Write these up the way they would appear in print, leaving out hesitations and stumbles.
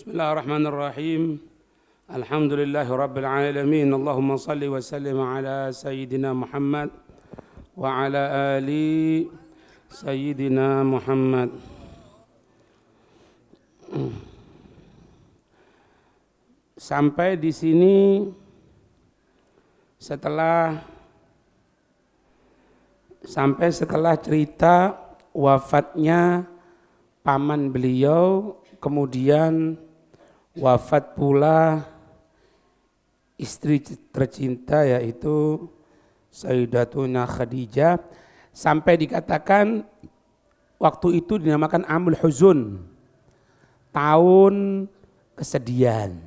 Bismillahirrahmanirrahim. Alhamdulillahi rabbil alamin. Allahumma salli wa sallim ala sayyidina Muhammad wa ala ali sayyidina Muhammad. Sampai di sini setelah cerita wafatnya paman beliau, kemudian wafat pula istri tercinta yaitu Sayyidatuna Khadijah, sampai dikatakan waktu itu dinamakan Amul Huzun, tahun kesedihan.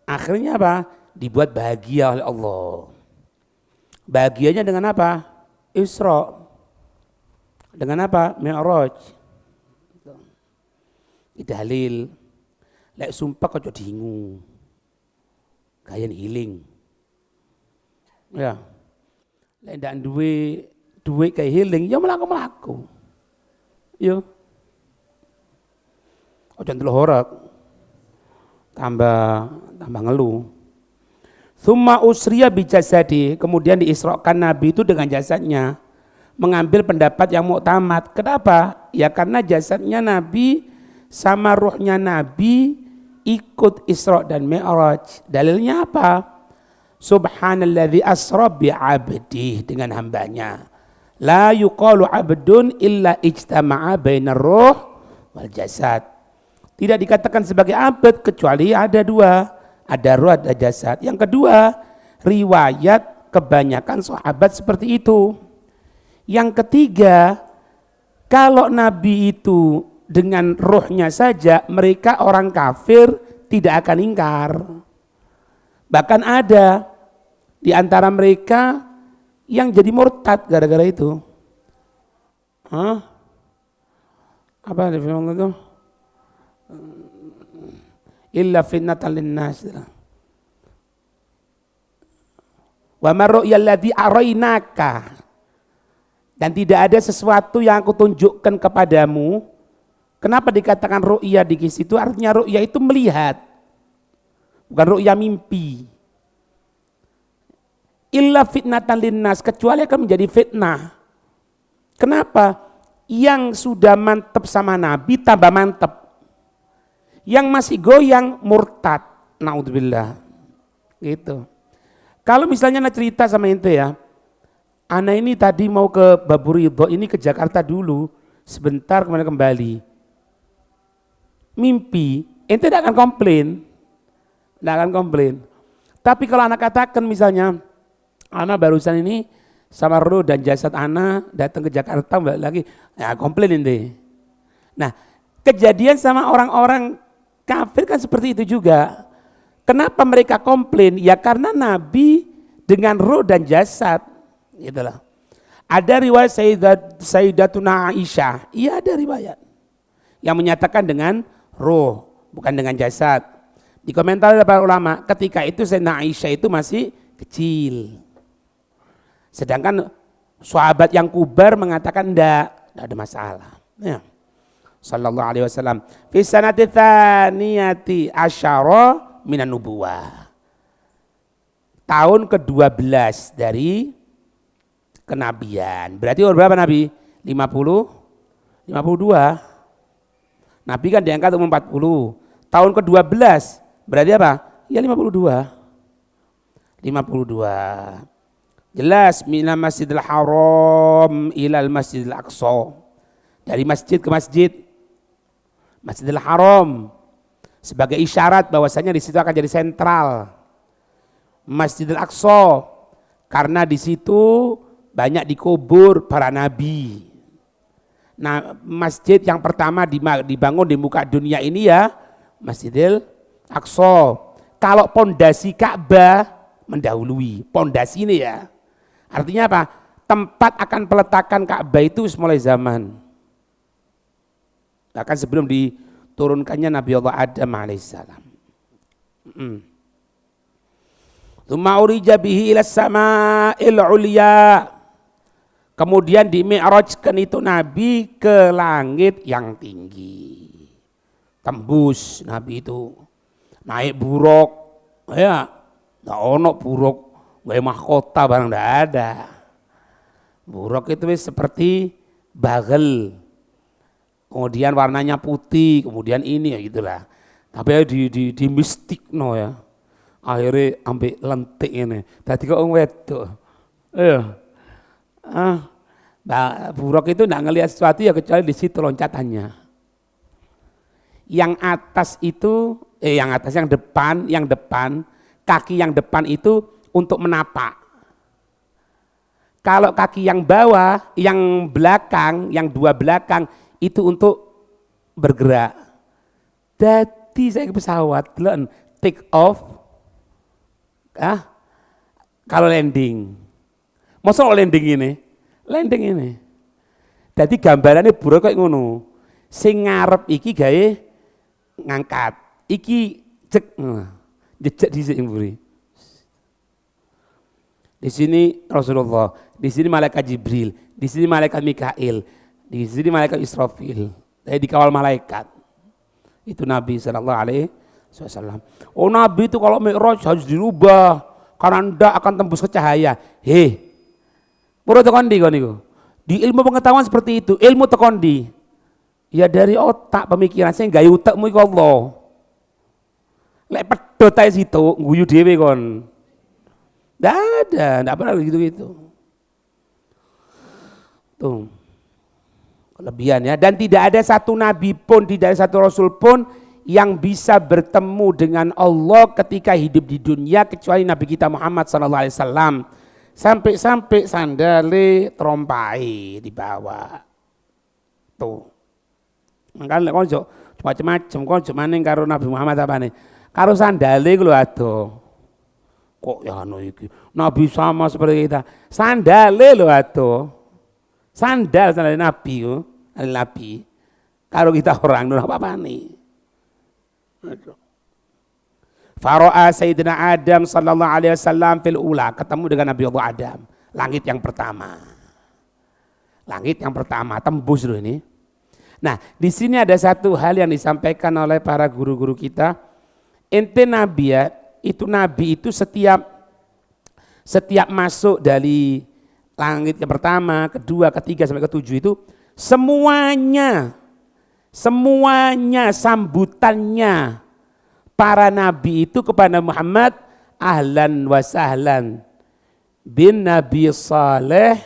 Akhirnya apa? Dibuat bahagia oleh Allah. Bahagianya dengan apa? Isra. Dengan apa? Mi'raj. Dalil, lek sumpah kok dingu, kayan healing, ya, lek ndak duwe kayak healing, ya melaku, yo, ojo ndelok horeg, tambah ngeluh. Tsumma usriya bi jasadi, kemudian diisrokan Nabi itu dengan jasadnya, mengambil pendapat yang muktamad. Kenapa? Ya karena jasadnya Nabi sama ruhnya Nabi ikut Isra dan Mi'raj. Dalilnya apa? Subhanalladzi asra bi'abdih, dengan hambanya. La yuqalu abdun illa ijtama'a bainar ruh wal jasad. Tidak dikatakan sebagai abd kecuali ada dua, ada ruh, ada jasad. Yang kedua, riwayat kebanyakan sahabat seperti itu. Yang ketiga, kalau Nabi itu dengan ruhnya saja, mereka orang kafir tidak akan ingkar. Bahkan ada di antara mereka yang jadi murtad gara-gara itu. Apa di film itu? Illa fitnatan linnas. Wa marru'ya alladhi arainaka. Dan tidak ada sesuatu yang aku tunjukkan kepadamu. Kenapa dikatakan ru'ya di situ? Artinya ru'ya itu melihat, bukan ru'ya mimpi. Illa fitnatan linnas, kecuali akan menjadi fitnah. Kenapa? Yang sudah mantep sama Nabi tambah mantep. Yang masih goyang murtad. Naudzubillah. Gitu. Kalau misalnya nak cerita sama ente ya, anak ini tadi mau ke Baburidho, ini ke Jakarta dulu, sebentar kemudian kembali. Mimpi, ente tidak akan komplain. Tapi kalau anak katakan misalnya, anak barusan ini sama roh dan jasad anak datang ke Jakarta balik lagi, ya komplain ente. Nah, kejadian sama orang-orang kafir kan seperti itu juga. Kenapa mereka komplain? Ya karena Nabi dengan roh dan jasad, gitulah. Ada riwayat Sayyidatuna Aisyah, iya ada riwayat yang menyatakan dengan roh, bukan dengan jasad. Di komentar para ulama, ketika itu Sayyidina Aisyah itu masih kecil. Sedangkan sahabat yang kubar mengatakan tidak ada masalah. Ya. Sallallahu alaihi wasallam. Fi sanati tsaniyati asyara minan nubuwah. Tahun ke-12 dari kenabian. Berarti umur berapa Nabi? 52. Nabi kan diangkat umur 40. Tahun ke-12 berarti apa? Ya 52. Jelas minal masjidil haram ilal masjidil aqsa. Dari masjid ke masjid. Masjidil haram sebagai isyarat bahwasanya di situ akan jadi sentral. Masjidil aqsa karena di situ banyak dikubur para nabi. Nah, masjid yang pertama dibangun di muka dunia ini ya Masjidil Aqsa. Kalau pondasi Ka'bah mendahului pondasi ini ya. Artinya apa? Tempat akan peletakan Ka'bah itu mulai zaman. Bahkan sebelum diturunkannya Nabi Allah Adam alaihissalam. Tsumma urija bihi ila sama'il ulya. Kemudian di mi'rajkan itu Nabi ke langit yang tinggi. tembus Nabi itu. Naik buruk, ya nggak ono buruk, nggak mahkota barang nggak ada. Buruk itu seperti bagel, kemudian warnanya putih, kemudian ini ya gitulah. Tapi ya di mistik no ya, akhirnya ambil lentik ini. Tadi kok wedok, buruk itu nggak ngelihat sesuatu ya kecuali di situ loncatannya. Yang atas itu, yang depan, kaki yang depan itu untuk menapak. Kalau kaki yang bawah, yang belakang, yang dua belakang itu untuk bergerak. Jadi saya ke pesawat, take off, kalau landing. Masa landing ini. Jadi gambarannya buruk kayak ngono. Sing ngarep iki gawe ngangkat, iki jejak dhisik mburi. Di sini Rasulullah, di sini malaikat Jibril, di sini malaikat Mikail, di sini malaikat Israfil. Dari dikawal malaikat. Itu Nabi sallallahu alaihi wasallam. Oh Nabi itu kalau Mi'raj harus dirubah karena ndak akan tembus ke cahaya. Pura tekondi kok niku. Di ilmu pengetahuan seperti itu, ilmu tekondi. Ya dari otak pemikiran saya gawe utekmu iku Allah. Lek pedhot ae situ guyu dhewe kon. Nggak pernah gitu-gitu. Tuh. Kelebihan ya. Dan tidak ada satu nabi pun, tidak ada satu rasul pun yang bisa bertemu dengan Allah ketika hidup di dunia kecuali Nabi kita Muhammad SAW. Sampai sandale trompai dibawa. Tuh. Makanya konco macam-macam konco maning karo Nabi Muhammad apa nih? Karo sandale ku lho ado. Kok ya anu iki Nabi sama seperti kita. Sandale lho ado. Sandal Nabi ku, Nabi. Karo kita orang nu apa nih? Fara'a Sayyidina Adam sallallahu alaihi wasallam fil ula, ketemu dengan Nabi Allah Adam, langit yang pertama. Langit yang pertama tembus loh ini. Nah, di sini ada satu hal yang disampaikan oleh para guru-guru kita. Ente nabi ya, itu nabi itu setiap masuk dari langit yang pertama, kedua, ketiga sampai ketujuh itu semuanya sambutannya para nabi itu kepada Muhammad ahlan wa sahlan bin Nabi Saleh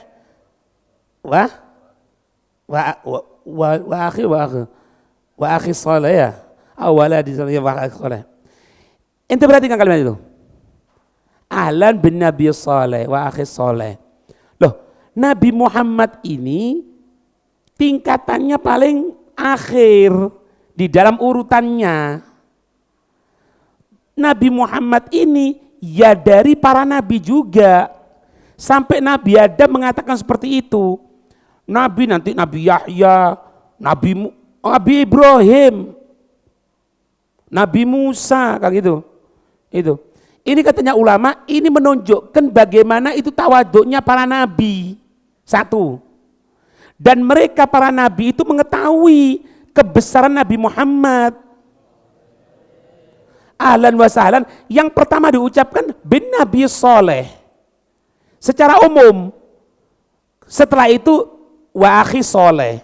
wa akhi Saleh ya awala di sana wa akhi Saleh. Ente perhatikan kalimat itu. Ahlan bin Nabi Saleh wa akhi Saleh. Loh, Nabi Muhammad ini tingkatannya paling akhir di dalam urutannya. Nabi Muhammad ini ya dari para nabi juga. Sampai Nabi Adam mengatakan seperti itu. Nabi nanti Nabi Yahya, Nabi Ibrahim, Nabi Musa kayak gitu. Itu. Ini katanya ulama, ini menunjukkan bagaimana itu tawaduknya para nabi. Satu. Dan mereka para nabi itu mengetahui kebesaran Nabi Muhammad. Ahlan wa sahlan, yang pertama diucapkan bin Nabi Saleh. Secara umum. Setelah itu wa akhi Saleh.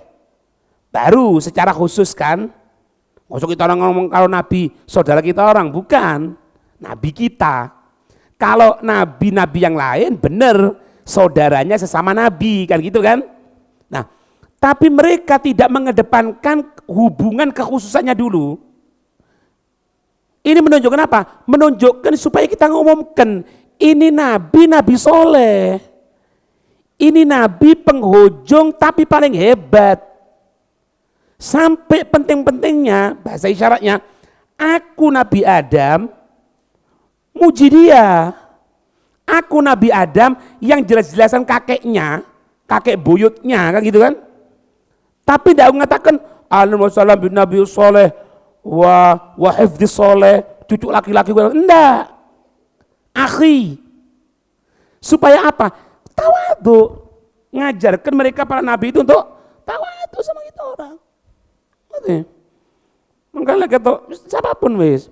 Baru secara khusus kan. Maksud kita orang ngomong kalau nabi saudara kita orang, bukan. Nabi kita. Kalau nabi-nabi yang lain benar saudaranya sesama nabi kan gitu kan. Nah, tapi mereka tidak mengedepankan hubungan kekhususannya dulu. Ini menunjukkan apa? Menunjukkan supaya kita ngomongkan ini nabi soleh. Ini nabi penghujung tapi paling hebat. Sampai penting-pentingnya bahasa isyaratnya, aku Nabi Adam muji dia. Aku Nabi Adam yang jelas-jelasan kakeknya, kakek buyutnya kan gitu kan. Tapi tidak mengatakan alaihi wasallam bin Nabi Soleh wa hifdhi Soleh, cucu laki-laki. Enggak. Akhi. Supaya apa? Tawadu. Ngajarkan mereka para nabi itu untuk tawadu sama kita orang. Mengkala ketok siapapun wis.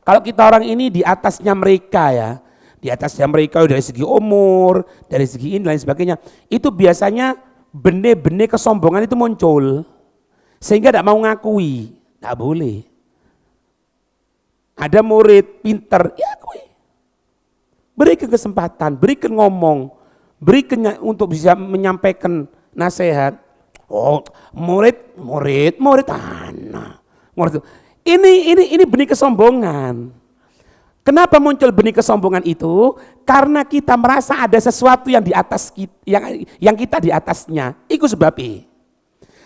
Kalau kita orang ini di atasnya mereka ya, di atasnya mereka dari segi umur, dari segi ini lain sebagainya, itu biasanya benih-benih kesombongan itu muncul. Sehingga tidak mau ngakui, tidak boleh. Ada murid pinter, ya akui. Berikan kesempatan, berikan ngomong, berikan untuk bisa menyampaikan nasihat. Oh, murid anak. Ini benih kesombongan. Kenapa muncul benih kesombongan itu? Karena kita merasa ada sesuatu yang di atas kita, yang kita di atasnya. Itu sebabnya.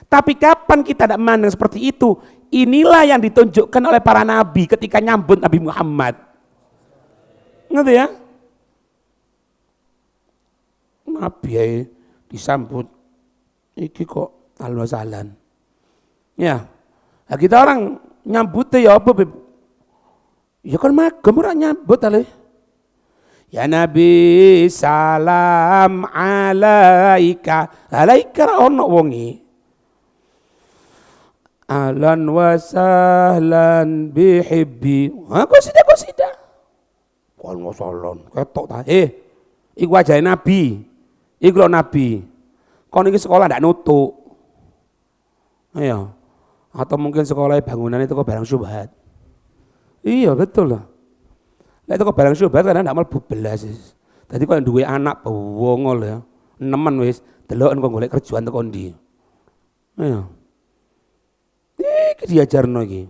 Tapi kapan kita tidak memandang seperti itu? Inilah yang ditunjukkan oleh para nabi ketika nyambut Nabi Muhammad. Ngerti ya? Nabi ya disambut. Iki kok alwasalan. Ya. Nah, kita orang nyambutnya ya apa? Ya kan magem ora nyambut ale. Ya Nabi salam alaika. Alaika ono wongi. Ahlan wa sahlan bihibbi. Qasidah. Kon ngosolon ketok ta. Iku ajae Nabi. Iku lho Nabi. Kon iki sekolah ndak nutuk. Ayo. Atau mungkin sekolah bangunan itu kok barang syubhat. Iya betul lah. Lah itu kok barang syubhat kadang ndak mlebu belas. Dadi kok duwe anak bawongol ya. Nemen wis deloken kok golek kerjaan teko ndi. Ayo. Iki diajarno iki.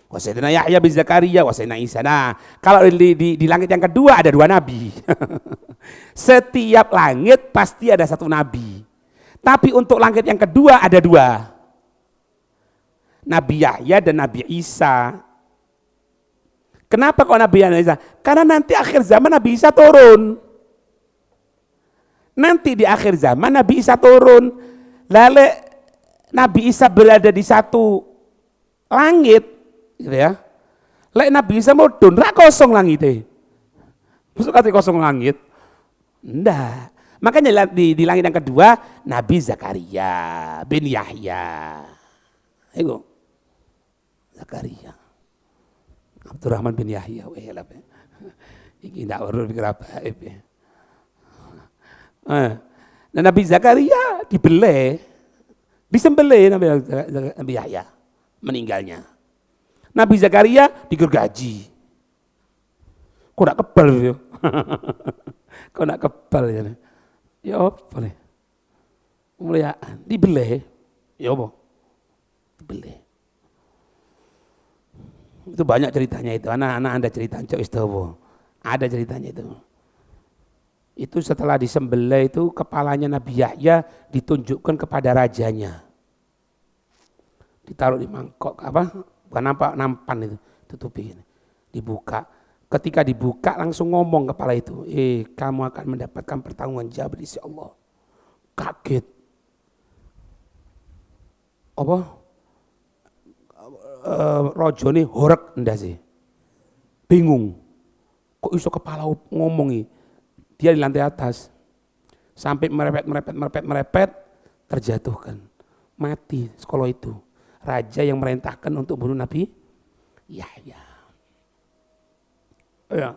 Wasayyidina Yahya bin Zakaria, wasayyidina Isa. Nah, kalau di langit yang kedua ada dua nabi. Setiap langit pasti ada satu nabi. Tapi untuk langit yang kedua ada dua. Nabi Yahya dan Nabi Isa. Kenapa kok Nabi Yahya dan Isa? Karena nanti akhir zaman Nabi Isa turun. Nanti di akhir zaman Nabi Isa turun. Lalu Nabi Isa berada di satu langit, gitu ya. Lek Nabi Isa mudhun ra kosong langite. Maksud kate kosong langit? Ndak. Makanya di langit yang kedua Nabi Zakaria bin Yahya. Iku. Zakaria. Abdurrahman bin Yahya iki ndak urut pikir apa ya. Nah, Nabi Zakaria disembelih Nabi Yahya meninggalnya. Nabi Zakaria digergaji. Kok nak kebal ya? Kok nak kebal ya? Ya apa nih? Kemuliaan dibeleh. Ya apa? Dibeleh. Itu banyak ceritanya itu. Anak-anak Anda cerita Istowo. Ada ceritanya itu. Itu setelah disembelih itu kepalanya Nabi Yahya ditunjukkan kepada rajanya. Ditaruh di mangkok bukan nampan itu, tutupi ini. Dibuka. Ketika dibuka langsung ngomong kepala itu, kamu akan mendapatkan pertanggungan jawab di sisi Allah. Kaget. Apa? Rojone horek ndak sih. Bingung. Kok iso kepala ngomongi? Dia di lantai atas. Sampai merepet, terjatuhkan. Mati sekolah itu. Raja yang merintahkan untuk bunuh Nabi Yahya. Ya.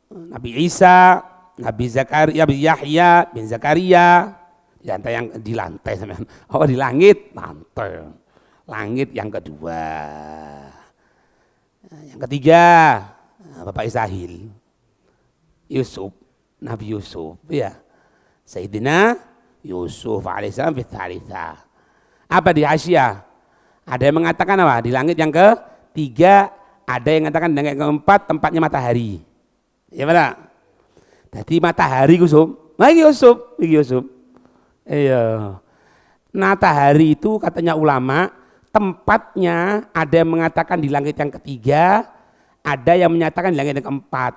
Nabi Isa, Nabi Zakaria, Nabi Yahya bin Zakaria di lantai oh di langit lantai. Langit yang kedua. Yang ketiga Bapak Israil. Yusuf, Nabi Yusuf, ya. Sayyidina Yusuf alaihissalam fi tsalitsa. Apa di Asia? Ada yang mengatakan apa? Di langit yang ketiga, ada yang mengatakan di langit yang keempat tempatnya matahari. Ya benar. Jadi matahari Yusuf. Nah, Yusuf. Iya. Matahari itu katanya ulama tempatnya ada yang mengatakan di langit yang ketiga, ada yang menyatakan di langit yang keempat.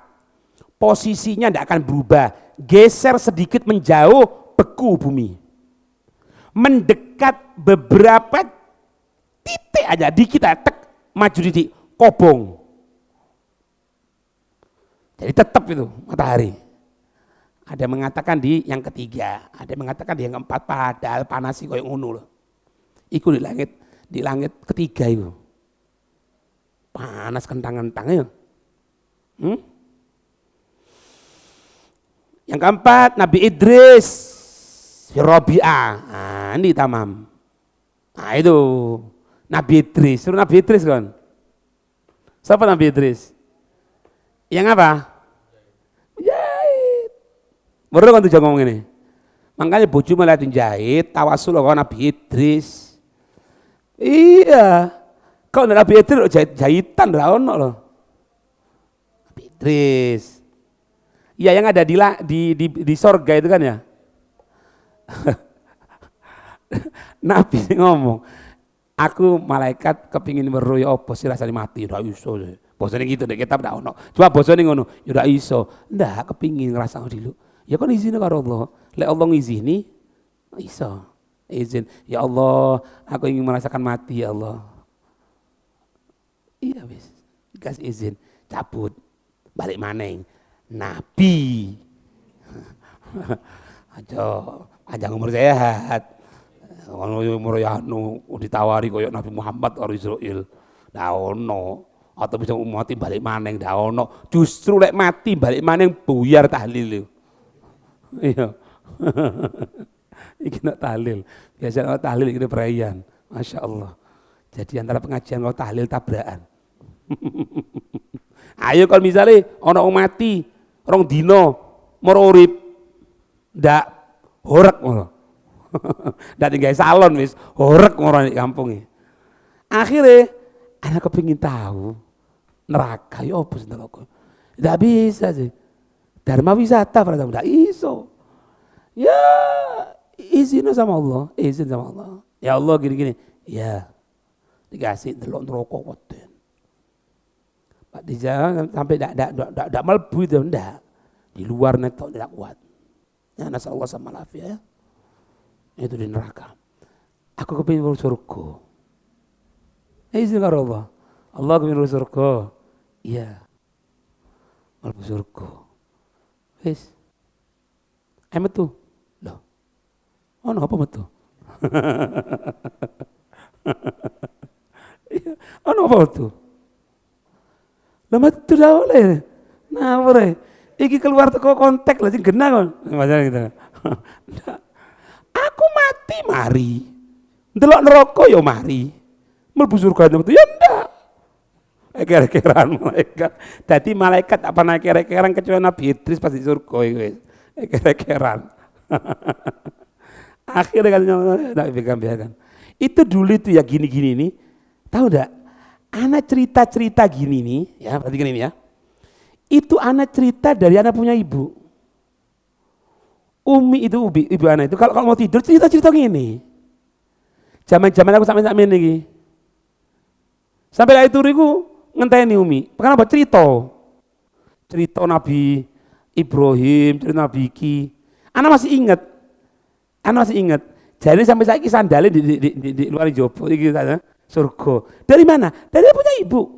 Posisinya tidak akan berubah, geser sedikit menjauh beku bumi. Mendekat beberapa titik aja, dikit tek maju di kobong. Jadi tetap itu matahari. Ada yang mengatakan di yang ketiga, ada yang mengatakan di yang keempat, padahal panas sih kayak ngono loh. Iku di langit. di langit ketiga itu. Panas kentang-kentang ya. Yang keempat Nabi Idris Rabi'ah. Nah, ini tamam. Nah itu Nabi Idris, suruh Nabi Idris kan. Siapa Nabi Idris? Yang apa? Jahit. Baru kan tuh ngomong ini. Makanya bojo malah jahit, tawasul kok Nabi Idris. Iya. Kalau Nabi Idris jahitan ra ono loh. Nabi Idris. Iya yang ada di sorga itu kan ya. Nabi ngomong, aku malaikat kepingin meruh ya apa sih rasanya mati, udah iso. Bosone gitu deh kitab ndak ono. Coba bosone ngono, ya udah iso. Ndak kepingin ngrasakno dulu. Ya kan izin karo Allah. Lek Allah ngizini iso. Izin, ya Allah, aku ingin merasakan mati ya Allah. Iya wis, dikasih izin, cabut, balik maneng. Nabi. Aja panjang umur sehat. Kalau umur ya ditawari koyok Nabi Muhammad karo Israil. Ndak ono. Atau bisa mati balik maneng ndak ono. Justru lek mati balik maneng buyar tahlil. Iya. Iki nak tahlil. Biasa kalau tahlil iki perayaan. Masya Allah. Jadi antara pengajian kalau tahlil tabrakan. Ayo kalau misalnya ono mati, orang dino, moro urip, ndak horek ngono. Ndak tinggal salon wis, horek ngono di kampungnya. Akhirnya anak kepingin tahu neraka ya apa sih neraka? Ndak bisa sih. Dharma wisata pada ndak iso. Ya izin sama Allah, izin sama Allah. Ya Allah gini-gini. Ya dikasih delok neraka koten. Pak di jalan sampai tidak melbu itu enggak. Di luar netok tidak kuat. Ya nasallahu sama lafiya. Itu di neraka. Aku kepingin urus surga. Izin karo Allah. Allah kepingin urus surga. Iya. Melbu surga. Wis. Ayo metu. Loh. Oh, apa metu? Oh, apa metu? Lah metu dah oleh. Nah, boleh. Iki keluar teko kontak lah sing genah kon. Macam gitu. Aku mati mari. Ndelok neraka ya mari. Mlebu surga metu ya ndak. Eker-ekeran malaikat. Dadi malaikat apa naik eker-ekeran kecuali Nabi Idris pasti surga iku wis. Eker-ekeran. Akhirnya katanya enggak biarkan. Itu dulu itu ya gini-gini nih. Tahu enggak? Anak cerita-cerita gini nih, ya perhatikan ini ya. Itu anak cerita dari anak punya ibu. Umi itu ibu anak itu kalau mau tidur cerita-cerita gini. Zaman-zaman aku sampai ini. Sampai lah itu riku ngenteni Umi. Kenapa cerita? Cerita Nabi Ibrahim, cerita Nabi Iki. Anak masih ingat. Jadi sampai saya sandalnya di luar jopo iki sana. Surga. Dari mana? Dari punya ibu.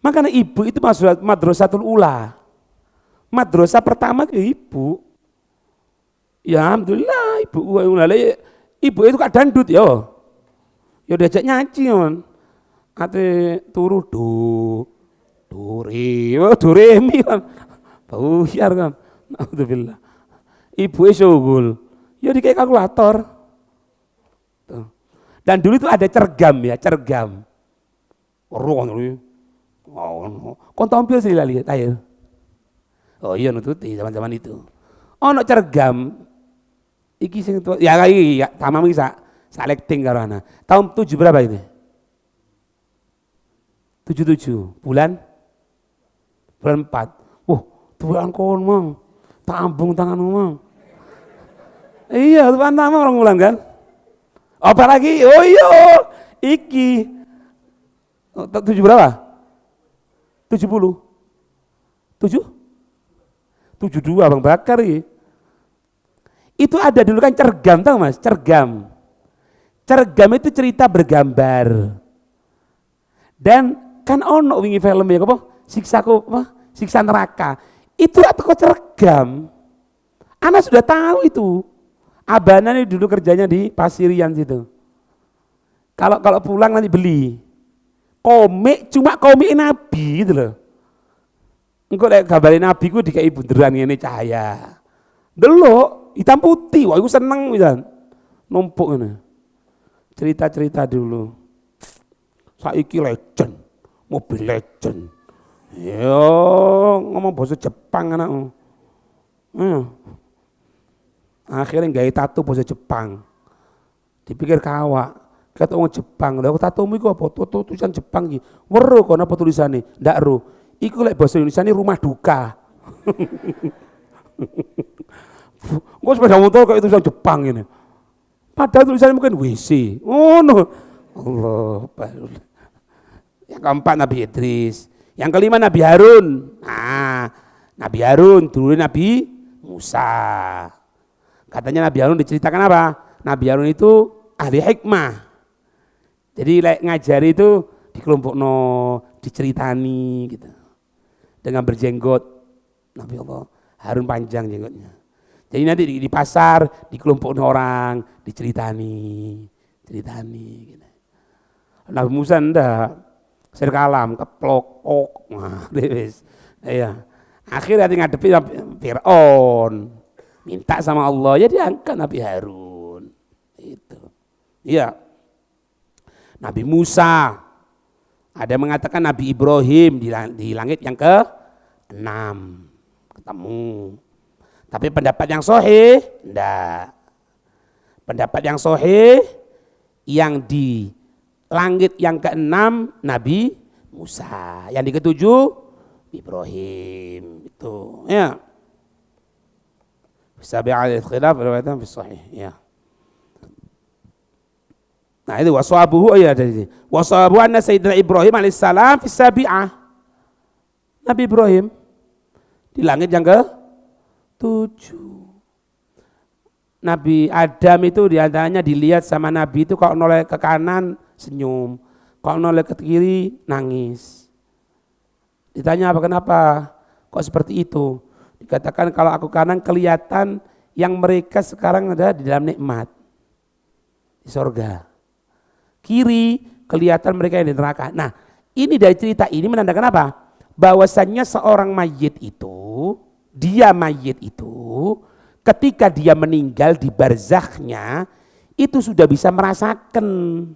Makanya ibu itu madrasatul ula. Madrasah pertama ke ibu. Ya alhamdulillah ibu itu kak dandut ya. Ya diajak nyanyi kan. Ate turu do re mi kan. Buyar kan. Alhamdulillah. Ibu syughul. Ya dikei kalkulator. Tuh. Dan dulu itu ada cergam. Kon tampil sih lah lihat ayo. Oh iya nututi zaman-zaman itu. Ono cergam. Iki sing ya iki ya tamam iki salekting karo ana. Tahun 7 berapa ini? 77 bulan 4. Tuan kon mang. Tambung tanganmu mang. Iya, tuan tamam orang bulan kan? Apa lagi? Oh iya, iki 7 berapa? 70? 7? 72 Bang Bakar ya. Itu ada dulu kan cergam, tahu mas? Cergam itu cerita bergambar. Dan kan ono wingi film ya apa? Siksa neraka. Itu atau cergam. Anak sudah tahu itu. Abana ini dulu kerjanya di Pasirian situ. Kalau pulang nanti beli. Komik cuma komik Nabi gitu loh. Engko lek gambare Nabi ku dikai bunderan ngene cahaya. Delok hitam putih, wah iku seneng pisan. Numpuk ngene. Cerita-cerita dulu. Saiki legend, mobil legend. Yo ngomong bahasa Jepang anakmu. Akhirnya gawe tato bahasa Jepang. Dipikir kawak. Kata orang Jepang, lha tatomu iku apa? Tulisan Jepang iki. Weruh kono apa tulisane? Ndak ro. Iku lek bahasa Indonesia ini rumah duka. Gue sepeda motor kayak tulisan Jepang ini. Padahal tulisannya mungkin WC. Oh no. Allah baru. Yang keempat Nabi Idris. Yang kelima Nabi Harun. Nah, Nabi Harun dulu Nabi Musa. Katanya Nabi Harun diceritakan apa? Nabi Harun itu ahli hikmah. Jadi ngajari itu di kelompok diceritani gitu. Dengan berjenggot. Nabi Allah Harun panjang jenggotnya. Jadi nanti di pasar di kelompok orang diceritani gitu. Nabi Musa ndak serkalam keplok nah wis. Iya. Akhirnya ngadepi Firaun. Minta sama Allah ya diangkat Nabi Harun. Itu. Iya. Nabi Musa, ada yang mengatakan Nabi Ibrahim di langit yang ke-6 ketemu. Tapi pendapat yang sahih enggak. Pendapat yang sahih yang di langit yang ke-6 Nabi Musa, yang di ke-7 Ibrahim. Itu ya. Sabi'al khilaf riwayatan fi sahih ya. Nah itu waswabuhu ya dari waswabu anna sayyidina Ibrahim alaihissalam fi sabi'ah. Nabi Ibrahim di langit yang ke-7. Nabi Adam itu diantaranya dilihat sama Nabi itu kalau noleh ke kanan senyum, kalau noleh ke kiri nangis. Ditanya apa kenapa kok seperti itu? Dikatakan kalau aku kanan kelihatan yang mereka sekarang ada di dalam nikmat di surga. Kiri kelihatan mereka yang di neraka. Nah, ini dari cerita ini menandakan apa? Bahwasannya seorang mayit itu, ketika dia meninggal di barzakhnya, itu sudah bisa merasakan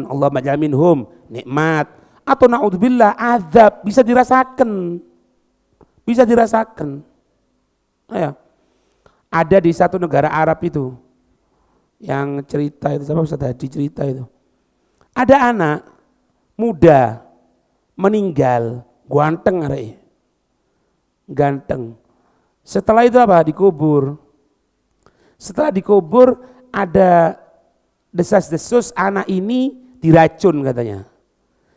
Allahumma ja'al minhum nikmat atau na'udzubillah azab, bisa dirasakan. Ya. Ada di satu negara Arab itu yang cerita itu, siapa Ustaz Hadi cerita itu. Ada anak muda meninggal, ganteng. Setelah itu apa? Dikubur. Setelah dikubur ada desas-desus anak ini diracun katanya.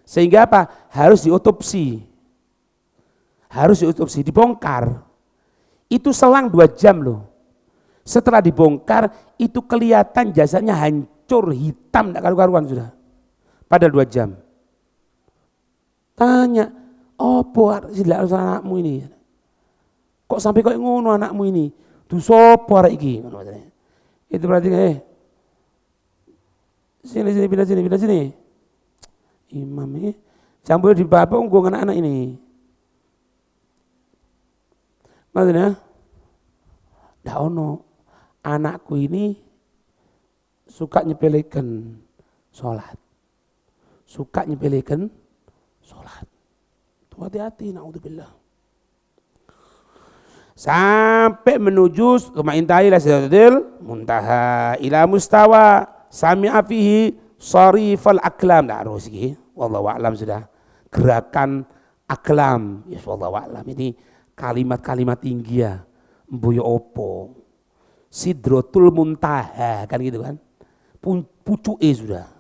Sehingga apa? Harus diotopsi, dibongkar. Itu selang 2 jam loh. Setelah dibongkar itu kelihatan jasadnya hancur, hitam, tidak karu-karuan sudah. Pada 2 jam. Tanya, apa silak anakmu ini? Kok sampai kok ngono anakmu ini? Du sopo arek iki? Itu berarti sini pindah sini. Imam ini campur di bapak unggung anak-anak ini. Maksudnya, dah ono anakku ini suka nyepelekan sholat. Tuh hati-hati, na'udzubillah. Sampai menuju kemaintahi la sidratil muntaha ila mustawa sami'a fihi sarifal aklam. Nah harus ini, wallahu a'lam sudah. Gerakan aklam, ya wallahu a'lam. Ini kalimat-kalimat tinggi ya. Mboyo opo. Sidratul muntaha kan gitu kan. Pucuke sudah.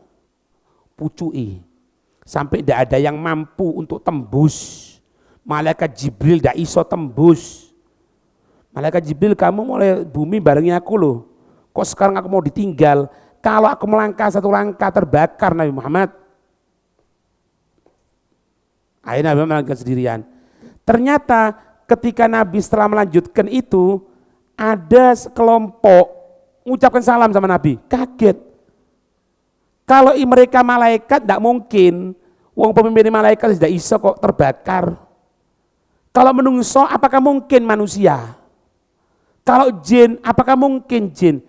Sampai tidak ada yang mampu untuk tembus. Malaikat Jibril tidak iso tembus. Malaikat Jibril, kamu mulai bumi barengnya aku loh. Kok sekarang aku mau ditinggal? Kalau aku melangkah 1 langkah terbakar Nabi Muhammad. Akhirnya Nabi melangkah sendirian. Ternyata ketika Nabi setelah melanjutkan itu, ada sekelompok mengucapkan salam sama Nabi. Kaget. Kalau mereka malaikat tidak mungkin. Wong pemimpin malaikat tidak iso kok terbakar. Kalau menungso apakah mungkin manusia? Kalau jin apakah mungkin jin?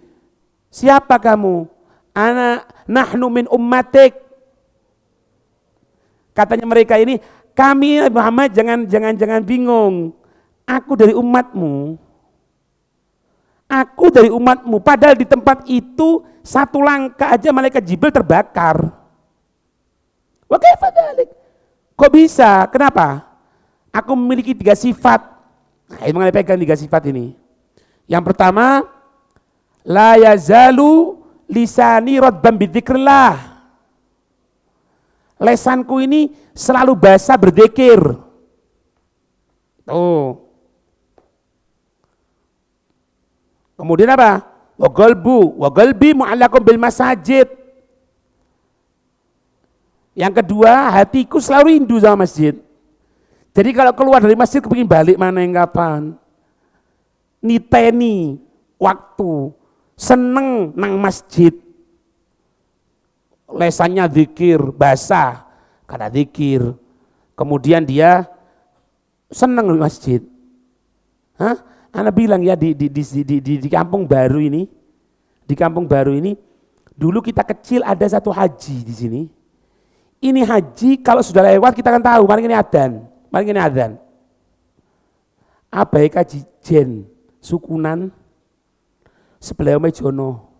Siapa kamu? Nahnu min ummatik. Katanya mereka ini, kami Muhammad jangan bingung. Aku dari umatmu. Aku dari umatmu. Padahal di tempat itu satu langkah aja malaikat Jibril terbakar. Wa kaifa dzalik? Kok bisa? Kenapa? Aku memiliki 3 sifat. Nah, ini mengenai pegang 3 sifat ini. Yang pertama, la yazalu lisani radban bidzikrillah. Lesanku ini selalu basah berzikir. Tuh. Kemudian apa? Wa qalbi mu'allaqun bil masajid. Yang kedua, hatiku selalu rindu sama masjid. Jadi kalau keluar dari masjid kepingin balik mana yang kapan. Niteni waktu, seneng nang masjid. Lesannya zikir, basah karena zikir. Kemudian dia seneng di masjid. Hah? Ana bilang ya di kampung baru ini, dulu kita kecil ada satu haji di sini. Ini haji kalau sudah lewat kita kan tahu, mari ini adzan. Abai kaji jen sukunan sebelah Ome Jono.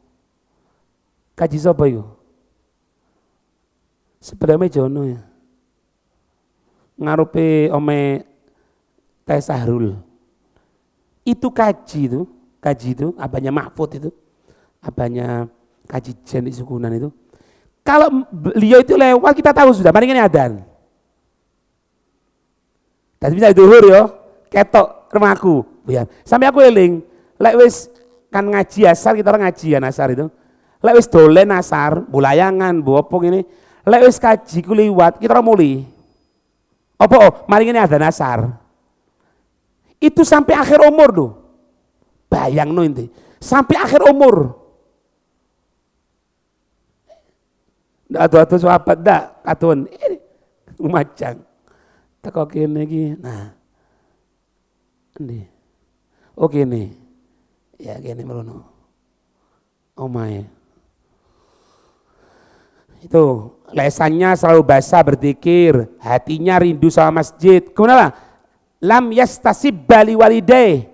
Kaji sapa yo? Sebelah Ome Jono ya. Ngarepe Ome Teh Sahrul. Itu kaji itu, abahnya Mahfud itu, abahnya kaji jen di sukunan itu. Kalau beliau itu lewat kita tahu sudah, mari ini adzan. Dan bisa duhur yo, ketok rumahku, ya. Sampai aku eling, lek wis kan ngaji asar, kita orang ngajian asar itu. Lek wis dolen asar, bulayangan, bopong ini, lek wis kaji ku liwat, kita orang muli. Mari ini adzan asar. Itu sampai akhir umur tuh. Bayang no inti. Sampai akhir umur. Ndak atu-atu sahabat ndak katun. Lumacang. Teko kene iki. Nah. Endi? Oh kene. Ya kene merono. Omae. Itu lesannya selalu basah berzikir, hatinya rindu sama masjid. Kenapa? Lam yastasib bali walideh.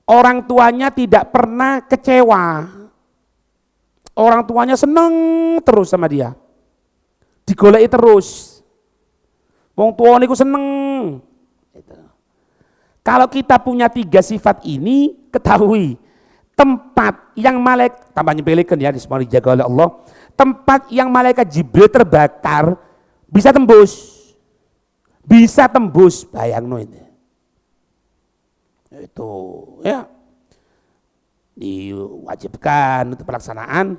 Orang tuanya tidak pernah kecewa. Orang tuanya seneng terus sama dia. Digoleki terus. Wong tua niku seneng. Kalau kita punya 3 sifat ini, ketahui tempat yang malaikat, tambah nyepelekan ya, semua dijaga oleh Allah. Tempat yang malaikat Jibril terbakar bisa tembus. Bisa tembus, bayang no ini. Itu ya diwajibkan untuk pelaksanaan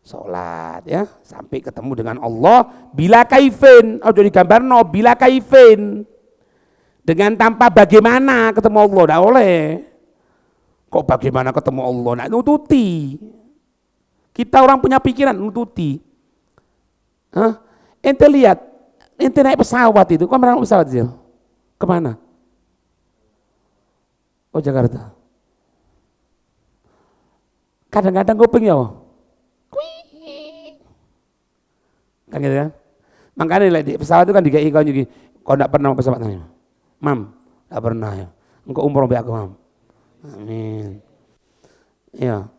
sholat ya sampai ketemu dengan Allah bila kaifin. Jadi gambar no bila kaifin, dengan tanpa bagaimana ketemu Allah tidak boleh. Kok bagaimana ketemu Allah? Nak nututi. Kita orang punya pikiran nututi. Ente lihat. Ente naik pesawat itu, kok naik pesawat sih? Kemana? Oh Jakarta. Kadang-kadang kuping ya, kan gitu kan? Makanya di pesawat itu kan dikai kau juga. Kau tidak pernah pesawat nanya, Mam, tidak pernah ya. Engkau umroh biar aku Mam. Amin. Ya,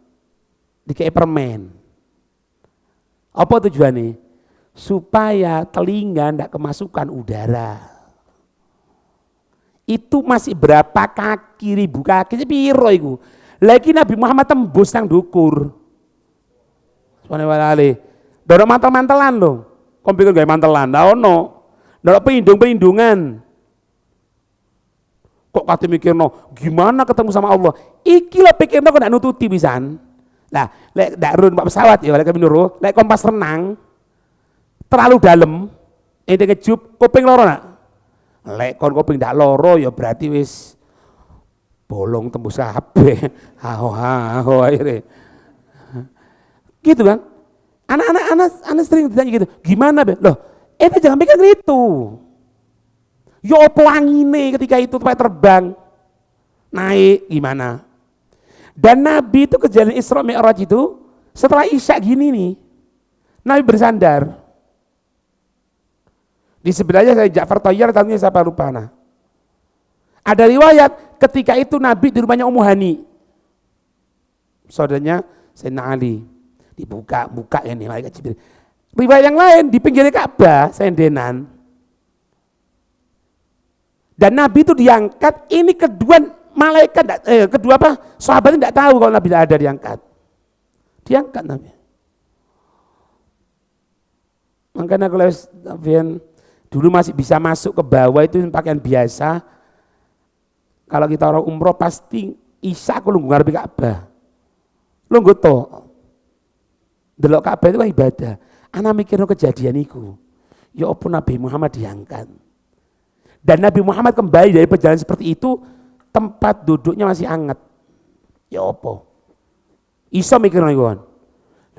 dikai permen. Apa tujuannya? Supaya telinga tidak kemasukan udara. Itu masih berapa kaki, 1000 kaki, piro itu. Lagi Nabi Muhammad tembus nang dukur. Subhanallah. Dorong mantel-mantelan loh. Komputer gak mantelan, ndak ono. Dorong pelindung-pelindungan. Kok kate mikirno gimana ketemu sama Allah? Iki lo pikirno kok ndak nututi pisan. Nah, lek ndak run pesawat ya lek kami nuru, lek kompas renang terlalu dalam, ente kejup, kuping loro nak. Lek kon kuping ndak loro ya berarti wis bolong tembus kabeh. Haho akhirnya. Gitu kan? Anak sering ditanya gitu, gimana be? Loh, jangan mikir gitu. Ya opo angine ketika itu tempat terbang, naik gimana? Dan Nabi itu kejadian Isra Mi'raj itu setelah Isya gini nih, Nabi bersandar. Di sebelahnya saya Ja'far Thayyar, tadinya siapa lupa nah. Ada riwayat ketika itu Nabi di rumahnya Ummu Hani, saudaranya Sayyidina Ali. Dibuka ya nih malaikat Jibril. Riwayat yang lain di pinggir Ka'bah sendenan. Dan Nabi itu diangkat, ini kedua malaikat sahabat tidak tahu kalau Nabi tidak ada diangkat. Diangkat Nabi. Makanya kalau dulu masih bisa masuk ke bawah itu pakaian biasa. Kalau kita orang umroh pasti Isya aku lungguh ngarepe Ka'bah. Lungguh to. Delok Ka'bah itu kan ibadah. Ana mikirno kejadian iku. Ya apa Nabi Muhammad diangkat. Dan Nabi Muhammad kembali dari perjalanan seperti itu, tempat duduknya masih hangat. Ya apa? Iso mikirno iku kan.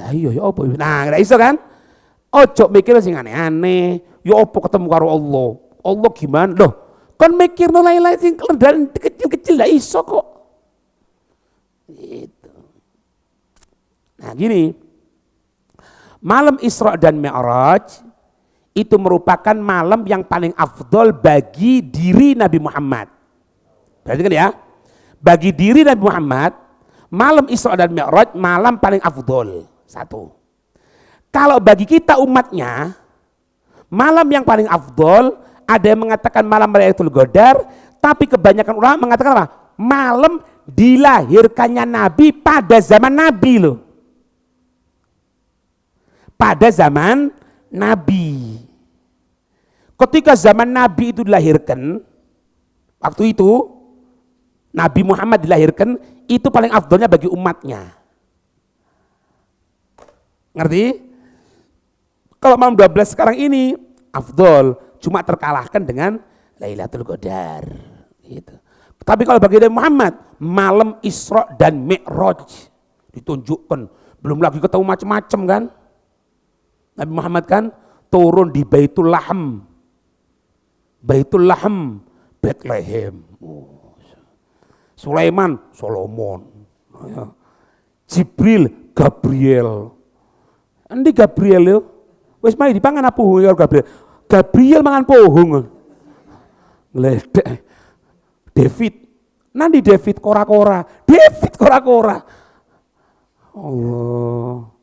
Lah iya ya apa? Nah, gak iso kan? Ojo mikir sing aneh-aneh. Ya apa ketemu karo Allah? Allah gimana? Loh, kon mikirno lain-lain sing kelendaran kecil-kecil lah iso kok. Gitu. Nah, gini. Malam Isra dan Mi'raj itu merupakan malam yang paling afdol bagi diri Nabi Muhammad. Berarti kan ya, bagi diri Nabi Muhammad, malam Isra dan Mi'raj malam paling afdol. Satu. Kalau bagi kita umatnya, malam yang paling afdol, ada yang mengatakan malam Lailatul Qadar, tapi kebanyakan ulama mengatakan apa? Malam dilahirkannya Nabi pada zaman Nabi loh. Pada zaman Nabi. Ketika zaman Nabi itu dilahirkan, waktu itu Nabi Muhammad dilahirkan, itu paling afdolnya bagi umatnya. Ngerti? Kalau malam 12 sekarang ini afdol, cuma terkalahkan dengan Lailatul Qadar. Gitu. Tapi kalau bagi Nabi Muhammad, malam Isra dan Mi'raj ditunjukkan, belum lagi ketemu macam-macam kan? Nabi Muhammad kan turun di Baitul Lahm, Bethlehem. Sulaiman, Solomon. Jibril, Gabriel. Endi Gabriel yo? Wis mari dipangan apa ya Gabriel? Gabriel mangan pohong. Ngledek. David. Nanti David kora-kora. Allah.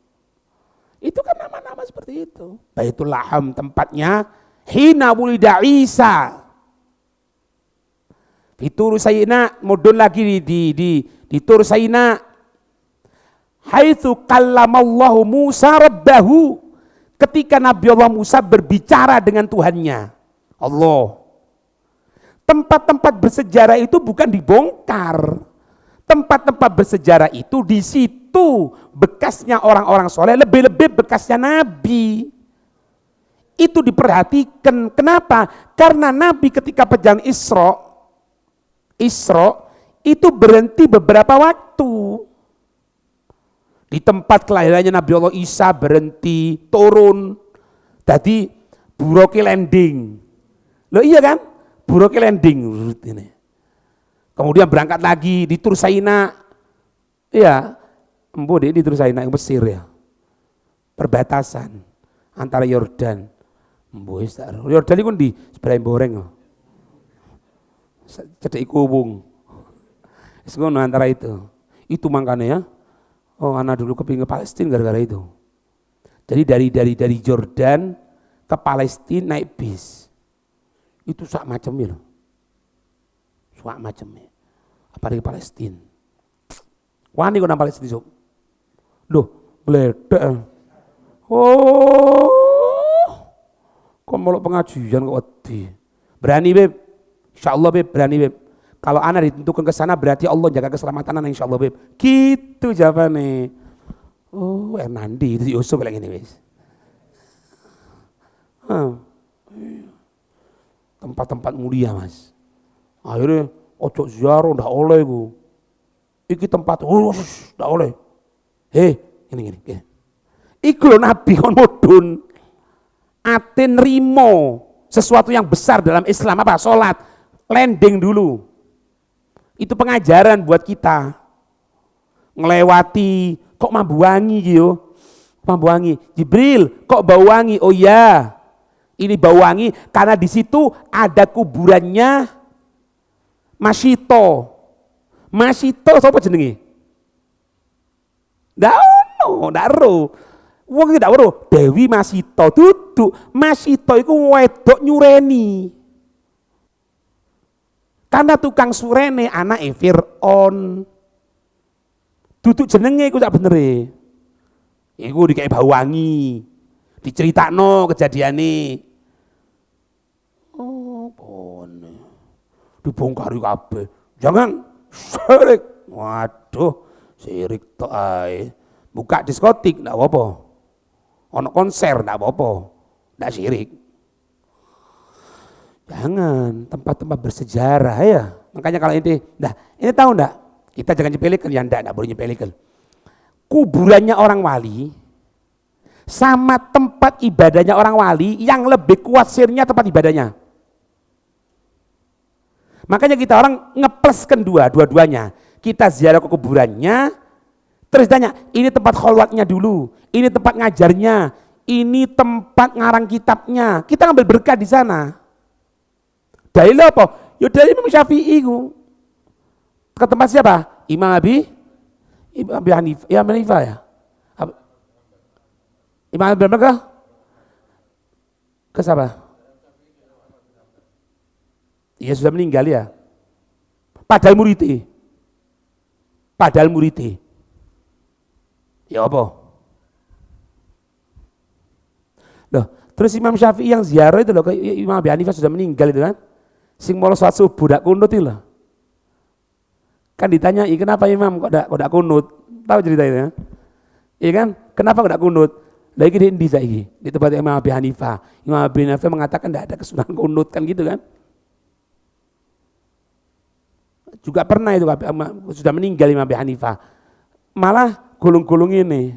Itu kan nama-nama seperti itu. Baitul Lahm tempatnya hina wulida Isa. Di Tur Sayyina, mudun lagi di Tur Sayyina. Haitsu kallamallahu Musa rabbahu. Ketika Nabi Allah Musa berbicara dengan Tuhannya. Allah. Tempat-tempat bersejarah itu bukan dibongkar. Tempat-tempat bersejarah itu di situ bekasnya orang-orang soleh, lebih-lebih bekasnya Nabi. Itu diperhatikan. Kenapa? Karena Nabi ketika perjalanan Isra itu berhenti beberapa waktu. Di tempat kelahirannya Nabi Allah Isa berhenti, turun. Tadi buroke landing. Loh iya kan? Buroke landing. Ini. Kemudian berangkat lagi di Tur Sayyina. Iya, di Tur Sayyina yang Mesir ya. Perbatasan antara Yordan. Yordan itu di sebelah boreng. Cedek kubung. Sekono antara itu. Itu makanya ya. Oh, anak dulu kepingin ke Palestina gara-gara itu. Jadi dari Jordan ke Palestina naik bis. Itu sak macamnya loh. Sak macamnya. Apalagi Palestina. Wani kok nang Palestina sok. Loh, bledek. Oh. Kok melok pengajian kok wedi. Berani Beb. Insyaallah Beb, berani Beb. Kalau anak ditentukan ke sana berarti Allah jaga keselamatan anak insyaallah Beb. Gitu jawabannya. Oh, Nandi itu Yusuf lagi ini wis. Tempat-tempat mulia Mas. Akhirnya ojo ziarah ndak oleh ku. Iki tempat ndak oleh. Ini. Iku lho Nabi kon mudhun. Ate nrimo sesuatu yang besar dalam Islam apa? Salat. Landing dulu. Itu pengajaran buat kita. Ngelewati kok mambu wangi gitu. Mambu wangi. Jibril, kok bau wangi? Oh iya. Ini bau wangi karena di situ ada kuburannya Masito. Masito sapa jenenge? Ndak ono, ndak ero. Wong iki ndak ero, Dewi Masito duduk. Masito iku wedok nyureni. Karena tukang surene anake Fir'aun. Duduk jenenge iku sak benere. Iku dikek bau wangi. Diceritakno kejadiane. Oh, bone. Dibongkari kabeh. Jangan syirik. Waduh, syirik tok ae. Buka diskotik ndak apa-apa. Ono konser ndak apa-apa. Ndak syirik. Jangan tempat-tempat bersejarah ya. Makanya kalau ini tahu ndak? Kita jangan nyepelekan ya, ndak boleh nyepelekan. Kuburannya orang wali sama tempat ibadahnya orang wali yang lebih kuat sirnya tempat ibadahnya. Makanya kita orang ngepluskan dua-duanya. Kita ziarah ke kuburannya, terus tanya, ini tempat kholwatnya dulu, ini tempat ngajarnya, ini tempat ngarang kitabnya. Kita ngambil berkah di sana. Dalil apa? Ya dari Imam Syafi'i ku. Ke tempat siapa? Imam Abi Hanifah. Ya Imam Hanifah ya. Imam Abi Hanifah ke siapa? Iya sudah meninggal ya. Padahal muridnya. Ya apa? Loh, terus Imam Syafi'i yang ziarah itu loh, Imam Abi Hanifah sudah meninggal itu kan. Sing mau sholat subuh dak kunut itu loh. Kan ditanya, kenapa Imam kok dak kunut? Tahu ceritanya? Iya kan? Kenapa kok dak kunut? Lagi di Indi saiki, di tempat Imam Abi Hanifah. Imam Abi Hanifah mengatakan tidak ada kesunahan kunut kan gitu kan? Juga pernah itu sudah meninggal Imam Abi Hanifah. Malah gulung-gulung ini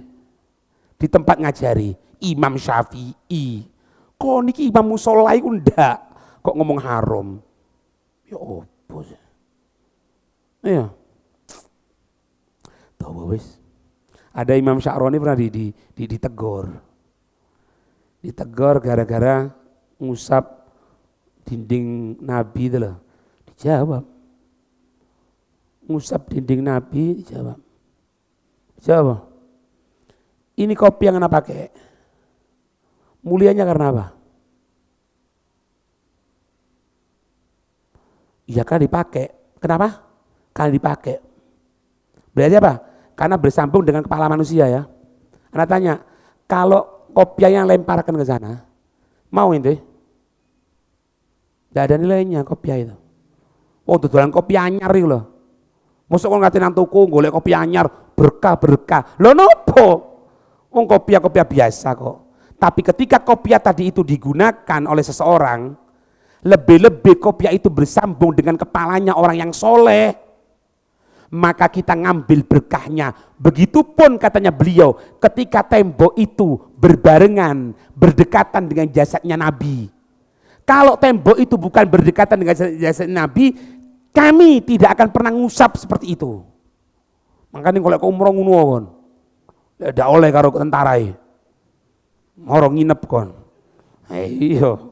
di tempat ngajari Imam Syafi'i. Kok niki Imam Musola iku ndak kok ngomong haram. Ya opo sih? Iya. Tahu wis. Ada Imam Sya'roni pernah ditegur. Ditegur gara-gara ngusap dinding Nabi itu loh. Dijawab. Ngusap dinding Nabi, dijawab. Jawab. Ini kopi yang Anda pakai. Mulianya karena apa? Ya kan dipakai. Kenapa? Karena dipakai. Berarti apa? Karena bersambung dengan kepala manusia ya. Anda tanya, kalau kopiah yang lemparkan ke sana, mau ente? Tidak ada nilainya kopiah itu. Oh, tujuan kopi anyar itu loh. Masa kok ngatain nang tuku golek kopi anyar berkah. Lho nopo? Wong kopiah biasa kok. Tapi ketika kopiah tadi itu digunakan oleh seseorang, lebih-lebih kopiah itu bersambung dengan kepalanya orang yang soleh, maka kita ngambil berkahnya. Begitupun katanya beliau, ketika tembok itu berbarengan, berdekatan dengan jasadnya Nabi. Kalau tembok itu bukan berdekatan dengan jasad Nabi, kami tidak akan pernah ngusap seperti itu. Makanya kalau umroh ngono kon, tidak oleh karo tentara orang nginep kon. Iya.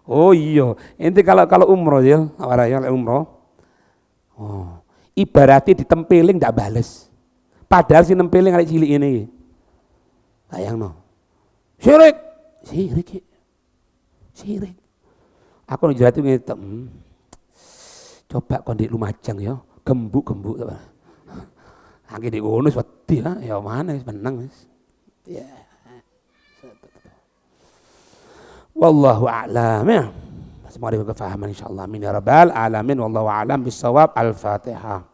Oh iya, ente kalau umroh ya, awalnya umroh. Oh, ibaratnya ditempeling tidak bales. Padahal si nempeling ada cilik ini. Sayang no. Syirik. Aku nih jatuh ngetem. Coba kon di Lumajang ya, gembuk. Angge di ngono wedi ya mana wis meneng wis. Ya. Wallahu a'lam ya. Semoga kefahaman insyaallah. Amin ya rabbal alamin. Wallahu a'lam bissawab. Al-Fatihah.